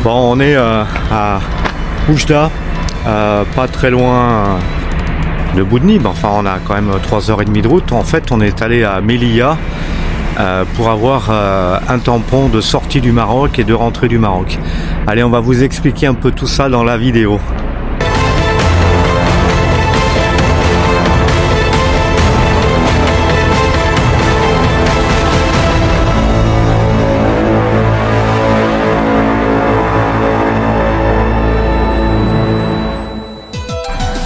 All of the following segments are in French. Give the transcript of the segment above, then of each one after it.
Bon, on est à Oujda, pas très loin de Boudnib. Enfin, on a quand même 3h30 de route. En fait, on est allé à Melilla pour avoir un tampon de sortie du Maroc et de rentrée du Maroc. Allez, on va vous expliquer un peu tout ça dans la vidéo.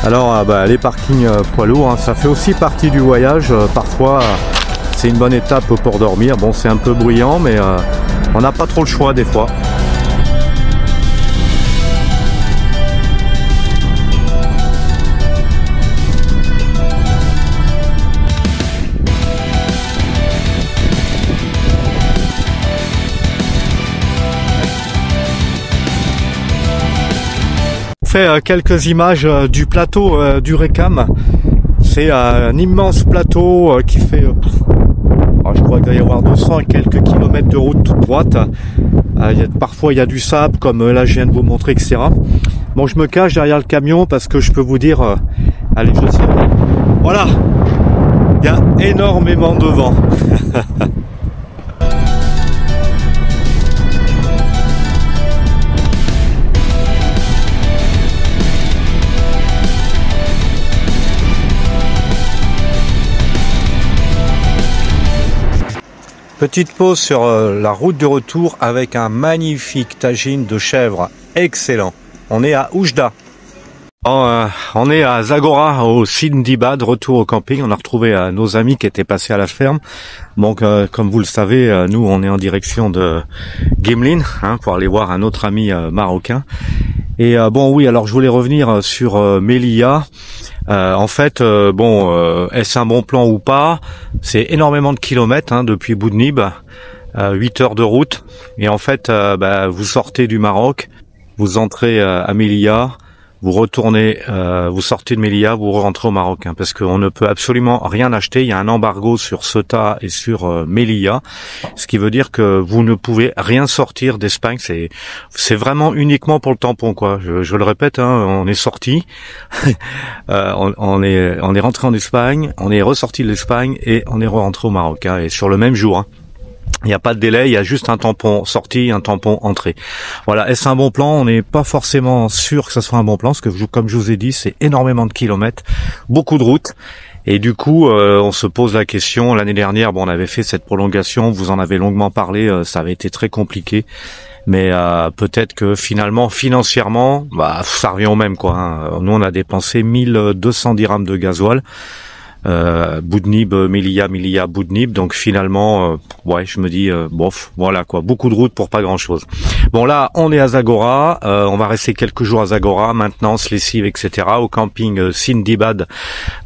Alors les parkings poids lourds, hein, ça fait aussi partie du voyage. Parfois c'est une bonne étape pour dormir. Bon, c'est un peu bruyant, mais on n'a pas trop le choix des fois. Fait quelques images du plateau du Rekam. C'est un immense plateau qui fait je crois qu'il doit y avoir 200 et quelques kilomètres de route toute droite. Parfois il y a du sable comme là je viens de vous montrer, etc. Bon, je me cache derrière le camion parce que je peux vous dire allez, je sais, voilà, il y a énormément de vent. Petite pause sur la route de retour avec un magnifique tagine de chèvre. Excellent. On est à Oujda. On est à Zagora, au Sindibad, retour au camping. On a retrouvé nos amis qui étaient passés à la ferme. Donc, comme vous le savez, nous, on est en direction de Gimlin, pour aller voir un autre ami marocain. Et bon, oui, alors je voulais revenir sur Melilla. En fait, est-ce un bon plan ou pas? C'est énormément de kilomètres depuis Boudnib, 8 heures de route. Et en fait, vous sortez du Maroc, vous entrez à Melilla, vous retournez, vous sortez de Melilla, vous rentrez au Maroc, parce qu'on ne peut absolument rien acheter. Il y a un embargo sur Ceuta et sur Melilla, ce qui veut dire que vous ne pouvez rien sortir d'Espagne. C'est vraiment uniquement pour le tampon, quoi. Je le répète, on est sorti, on est rentré en Espagne, on est ressorti de l'Espagne et on est rentré au Maroc, et sur le même jour. Il n'y a pas de délai, il y a juste un tampon sortie, un tampon entrée. Voilà, est-ce un bon plan? On n'est pas forcément sûr que ça soit un bon plan, parce que comme je vous ai dit, c'est énormément de kilomètres, beaucoup de routes. Et du coup, on se pose la question. L'année dernière, on avait fait cette prolongation, vous en avez longuement parlé, ça avait été très compliqué. Mais peut-être que finalement, financièrement, ça revient au même, quoi. Nous, on a dépensé 1200 dirhams de gasoil. Boudnib, Melilla, Boudnib, donc finalement je me dis bof, voilà quoi, beaucoup de routes pour pas grand chose. Bon, là on est à Zagora, on va rester quelques jours à Zagora, maintenance, lessive, etc. au camping Sindibad,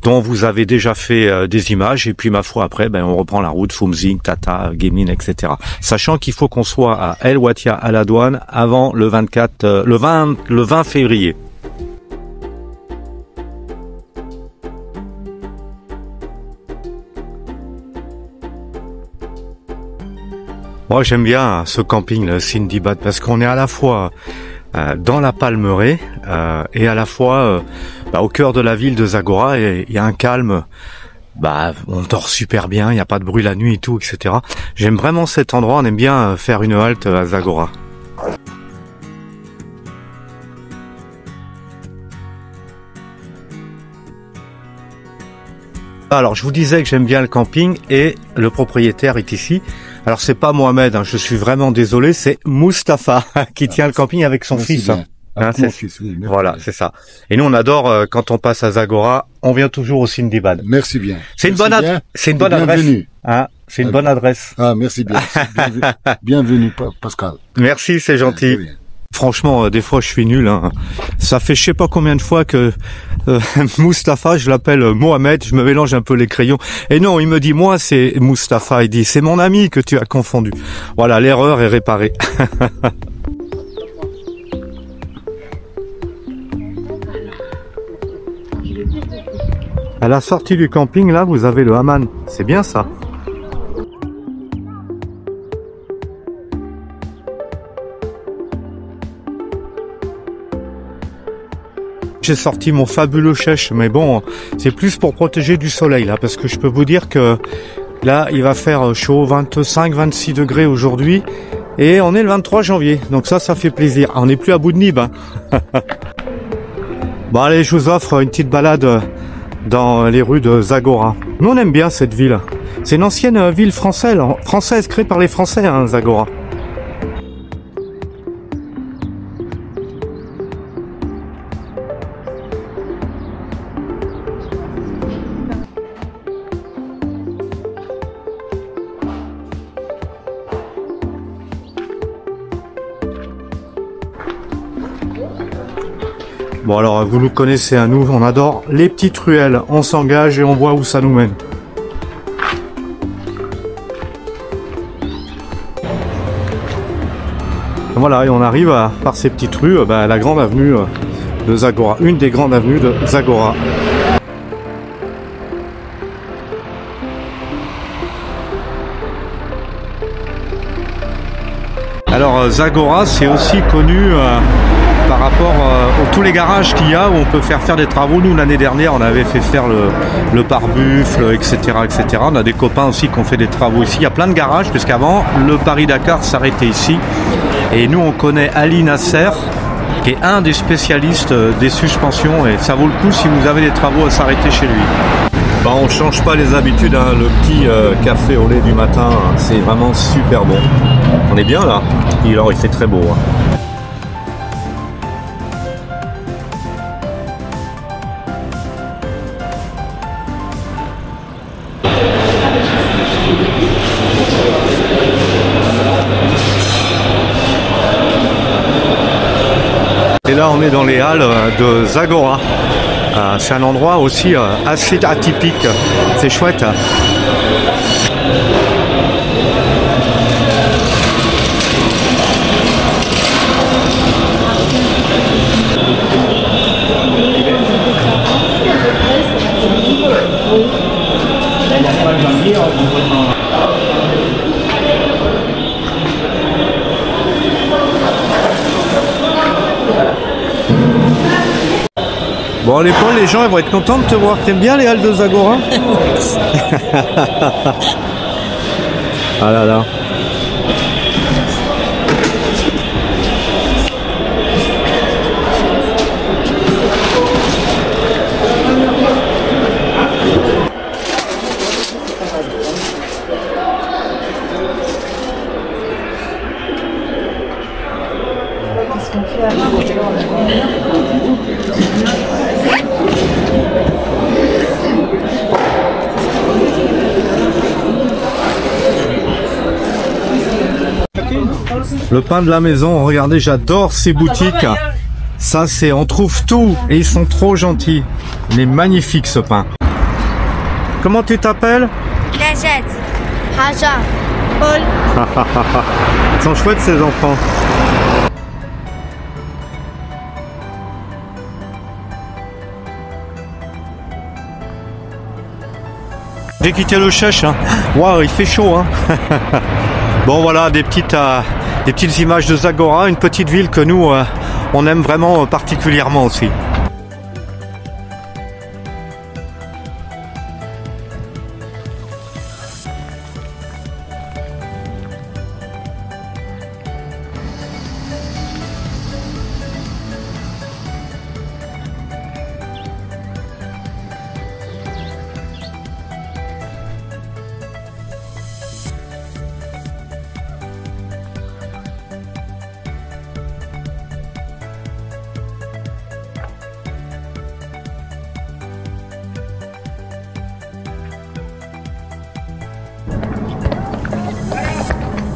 dont vous avez déjà fait des images, et puis ma foi après on reprend la route Foumzing, Tata, Gimlin, etc. Sachant qu'il faut qu'on soit à El Watia à la douane avant le 20 février. Moi j'aime bien ce camping, le Sindibad, parce qu'on est à la fois dans la Palmeraie et à la fois au cœur de la ville de Zagora, et il y a un calme, on dort super bien, il n'y a pas de bruit la nuit et tout, etc. J'aime vraiment cet endroit, on aime bien faire une halte à Zagora. Alors je vous disais que j'aime bien le camping et le propriétaire est ici. Alors c'est pas Mohamed, je suis vraiment désolé, c'est Mustapha qui tient le camping avec son fils. Voilà, c'est ça. Et nous on adore quand on passe à Zagora, on vient toujours au Sindibad. Merci bien. C'est une bonne adresse. C'est une bonne adresse. Ah, merci bien. Bienvenue Pascal. Merci, c'est gentil. Franchement, des fois, je suis nul. Ça fait je sais pas combien de fois que Mustapha, je l'appelle Mohamed, je me mélange un peu les crayons. Et non, il me dit, moi, c'est Mustapha. Il dit, c'est mon ami que tu as confondu. Voilà, l'erreur est réparée. À la sortie du camping, là, vous avez le hammam. C'est bien ça. J'ai sorti mon fabuleux chèche, mais bon, c'est plus pour protéger du soleil là, parce que je peux vous dire que là, il va faire chaud, 25-26 degrés aujourd'hui, et on est le 23 janvier, donc ça fait plaisir. On n'est plus à bout de Nib. Hein. Bon allez, je vous offre une petite balade dans les rues de Zagora. Nous on aime bien cette ville. C'est une ancienne ville française créée par les Français, hein, Zagora. Bon alors vous nous connaissez à nous, on adore les petites ruelles, on s'engage et on voit où ça nous mène. Voilà, et on arrive par ces petites rues, à la grande avenue de Zagora, une des grandes avenues de Zagora. Alors Zagora, c'est aussi connu par rapport à tous les garages qu'il y a où on peut faire des travaux. Nous l'année dernière on avait fait faire le pare-buffle, etc., etc. On a des copains aussi qui ont fait des travaux ici. Il y a plein de garages puisqu'avant le Paris-Dakar s'arrêtait ici. Et nous on connaît Ali Nasser qui est un des spécialistes des suspensions et ça vaut le coup si vous avez des travaux à s'arrêter chez lui. Bon, on change pas les habitudes, hein. Le petit café au lait du matin, hein, c'est vraiment super bon. On est bien là, il fait très beau. Hein. Et là on est dans les halles de Zagora. C'est un endroit aussi assez atypique, c'est chouette. Bon allez Paul, les gens ils vont être contents de te voir. T'aimes bien les halles de Zagora? Ah là là. Le pain de la maison, regardez, j'adore ces boutiques. Ça c'est, on trouve tout et ils sont trop gentils. Il est magnifique ce pain. Comment tu t'appelles? Rachid, Haja, Paul. Ils sont chouettes ces enfants. J'ai quitté le chèche, hein. Waouh, il fait chaud, hein. Bon voilà, des petites images de Zagora, une petite ville que nous on aime vraiment particulièrement aussi.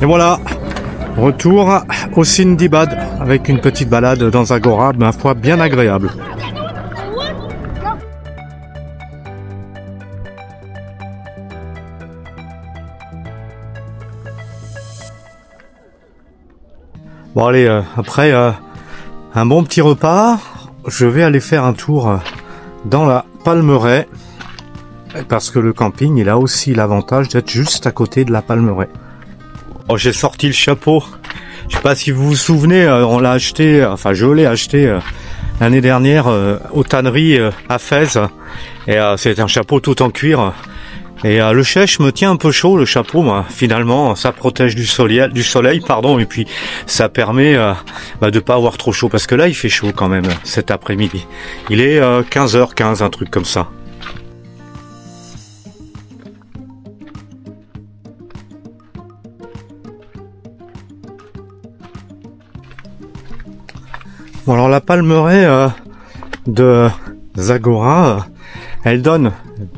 Et voilà, retour au Sindibad avec une petite balade dans Zagora, ma foi bien agréable. Bon allez, après un bon petit repas, je vais aller faire un tour dans la Palmeraie, parce que le camping il a aussi l'avantage d'être juste à côté de la Palmeraie. Oh, j'ai sorti le chapeau. Je sais pas si vous vous souvenez, on l'a acheté, enfin je l'ai acheté l'année dernière aux tanneries à Fès. Et c'est un chapeau tout en cuir. Et le chèche me tient un peu chaud, le chapeau. Finalement, ça protège du soleil, pardon, et puis ça permet de pas avoir trop chaud. Parce que là, il fait chaud quand même cet après-midi. Il est 15h15, un truc comme ça. Bon, alors la palmeraie de Zagora, elle donne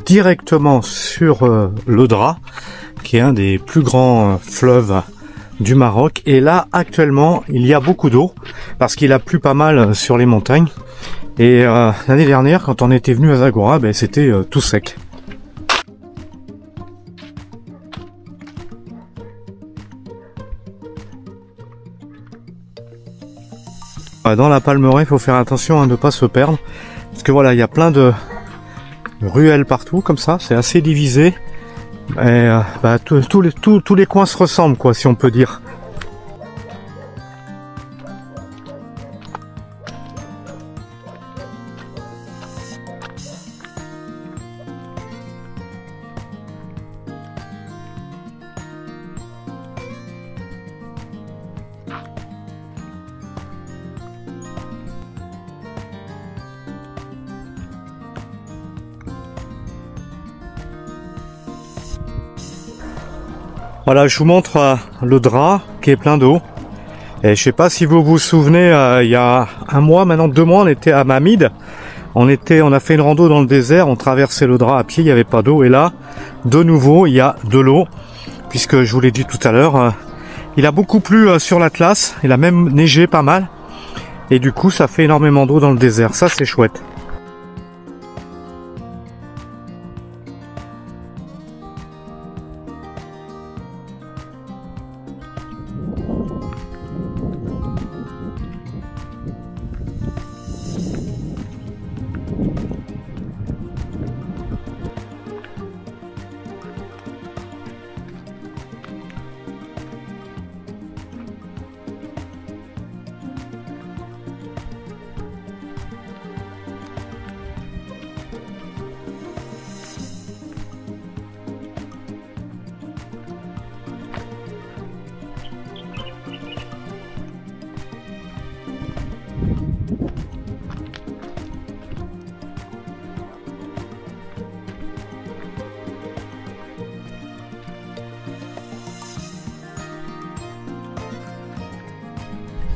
directement sur l'Odra, qui est un des plus grands fleuves du Maroc. Et là, actuellement, il y a beaucoup d'eau, parce qu'il a plu pas mal sur les montagnes. Et l'année dernière, quand on était venu à Zagora, c'était tout sec. Dans la palmeraie, il faut faire attention à ne pas se perdre, parce que voilà, il y a plein de ruelles partout, comme ça, c'est assez divisé, et tous les coins se ressemblent, quoi, si on peut dire. Voilà, je vous montre l'Odra qui est plein d'eau. Et je sais pas si vous vous souvenez, il y a un mois, maintenant 2 mois, on était à Mamid. On a fait une rando dans le désert, on traversait l'Odra à pied, il n'y avait pas d'eau. Et là, de nouveau, il y a de l'eau, puisque je vous l'ai dit tout à l'heure, il a beaucoup plu sur l'Atlas, il a même neigé pas mal. Et du coup, ça fait énormément d'eau dans le désert, ça c'est chouette.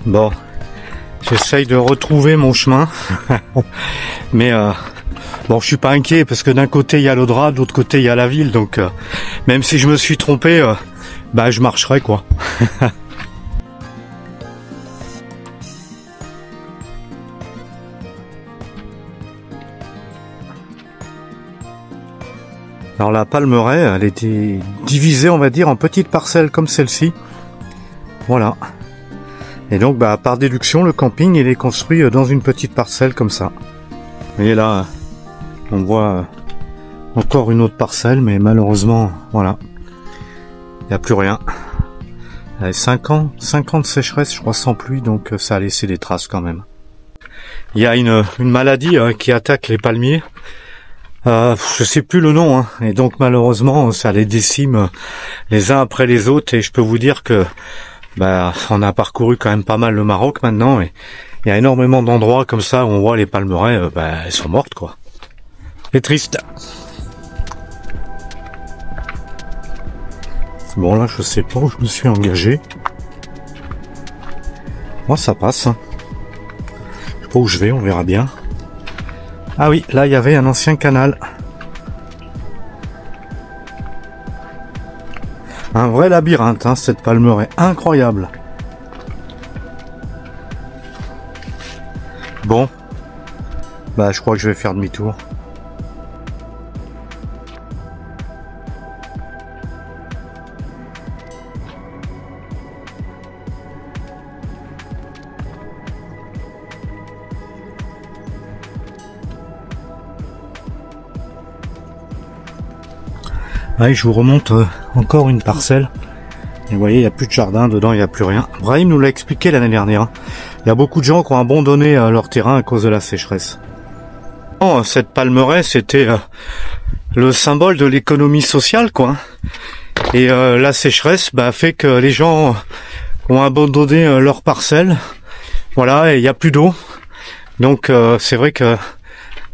Bon, j'essaye de retrouver mon chemin, mais bon, je suis pas inquiet parce que d'un côté il y a l'Odra, de l'autre côté il y a la ville, donc même si je me suis trompé, je marcherai quoi. Alors la palmeraie, elle était divisée, on va dire, en petites parcelles comme celle-ci. Voilà. Et donc, par déduction, le camping, il est construit dans une petite parcelle comme ça. Vous voyez là, on voit encore une autre parcelle, mais malheureusement, voilà, il n'y a plus rien. Il y a 5 ans de sécheresse, je crois, sans pluie, donc ça a laissé des traces quand même. Il y a une maladie qui attaque les palmiers. Je sais plus le nom, et donc malheureusement, ça les décime les uns après les autres, et je peux vous dire que on a parcouru quand même pas mal le Maroc maintenant, et il y a énormément d'endroits comme ça où on voit les palmeraies, elles sont mortes quoi. C'est triste. Bon là je sais pas où je me suis engagé. Moi ça passe. Je sais pas où je vais, on verra bien. Ah oui, là il y avait un ancien canal. Un vrai labyrinthe, cette palmeraie, incroyable. Bon, je crois que je vais faire demi-tour. Allez, je vous remonte encore une parcelle. Et vous voyez, il n'y a plus de jardin dedans, il n'y a plus rien. Brahim nous l'a expliqué l'année dernière. Il y a beaucoup de gens qui ont abandonné leur terrain à cause de la sécheresse. Oh, cette palmeraie, c'était le symbole de l'économie sociale, quoi. Et la sécheresse fait que les gens ont abandonné leurs parcelles. Voilà, et il n'y a plus d'eau. Donc c'est vrai que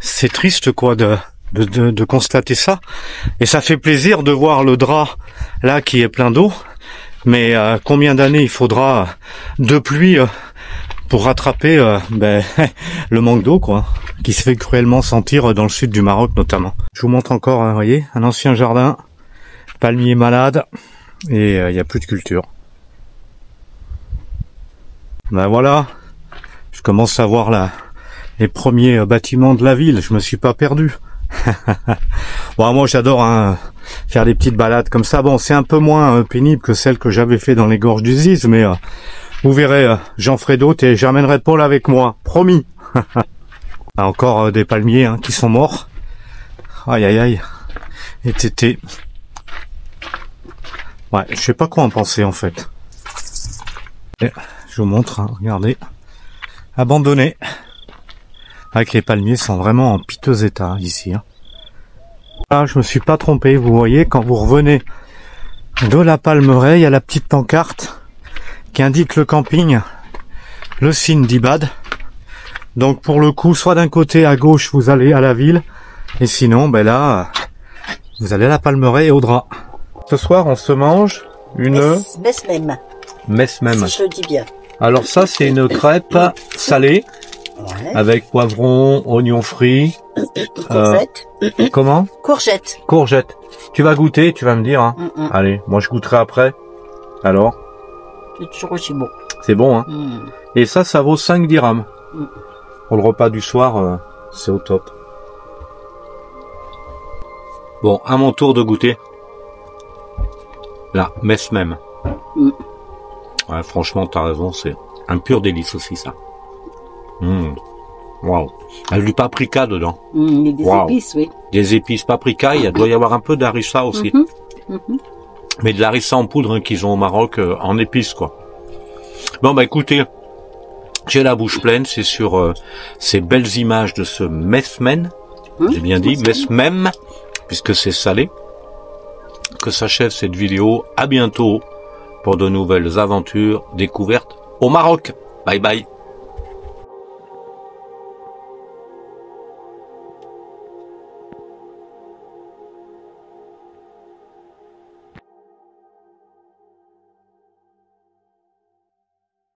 c'est triste, quoi, de constater ça. Et ça fait plaisir de voir le Dra là qui est plein d'eau. Mais combien d'années il faudra de pluie pour rattraper le manque d'eau, quoi, qui se fait cruellement sentir dans le sud du Maroc notamment. Je vous montre encore, vous voyez, un ancien jardin, palmier malade, et il n'y a plus de culture. Ben voilà, je commence à voir les premiers bâtiments de la ville, je me suis pas perdu. Bon, moi j'adore faire des petites balades comme ça. Bon, c'est un peu moins pénible que celle que j'avais fait dans les gorges du Ziz, mais vous verrez, j'en ferai d'autres et j'amènerai Paul avec moi, promis. Encore des palmiers qui sont morts. Aïe aïe aïe. Et tété. Ouais, je sais pas quoi en penser en fait. Et je vous montre, regardez. Abandonné. Avec les palmiers sont vraiment en piteux état ici. Là, je me suis pas trompé, vous voyez, quand vous revenez de la Palmeraie, il y a la petite pancarte qui indique le camping, le Sindibad. Donc pour le coup, soit d'un côté à gauche vous allez à la ville, et sinon là vous allez à la Palmeraie et au Dra. Ce soir on se mange une messe même. Si je le dis bien. Alors ça c'est une crêpe salée. Ouais. Avec poivron, oignons frits. Courgette. Comment? Courgette. Courgette. Tu vas goûter, tu vas me dire. Allez, moi je goûterai après. Alors? C'est toujours aussi bon. C'est bon, hein? Et ça vaut 5 dirhams. Pour le repas du soir, c'est au top. Bon, à mon tour de goûter. La messe même. Ouais, franchement, t'as raison, c'est un pur délice aussi, ça. Waouh. Il y a du paprika dedans. Il y a des épices, oui. Des épices paprika, il doit y avoir un peu d'harissa aussi. Mais de l'harissa en poudre qu'ils ont au Maroc en épices, quoi. Bon, écoutez, j'ai la bouche pleine, c'est sur ces belles images de ce mesmen, j'ai bien dit, mesmem, puisque c'est salé, que s'achève cette vidéo. À bientôt pour de nouvelles aventures, découvertes au Maroc. Bye bye.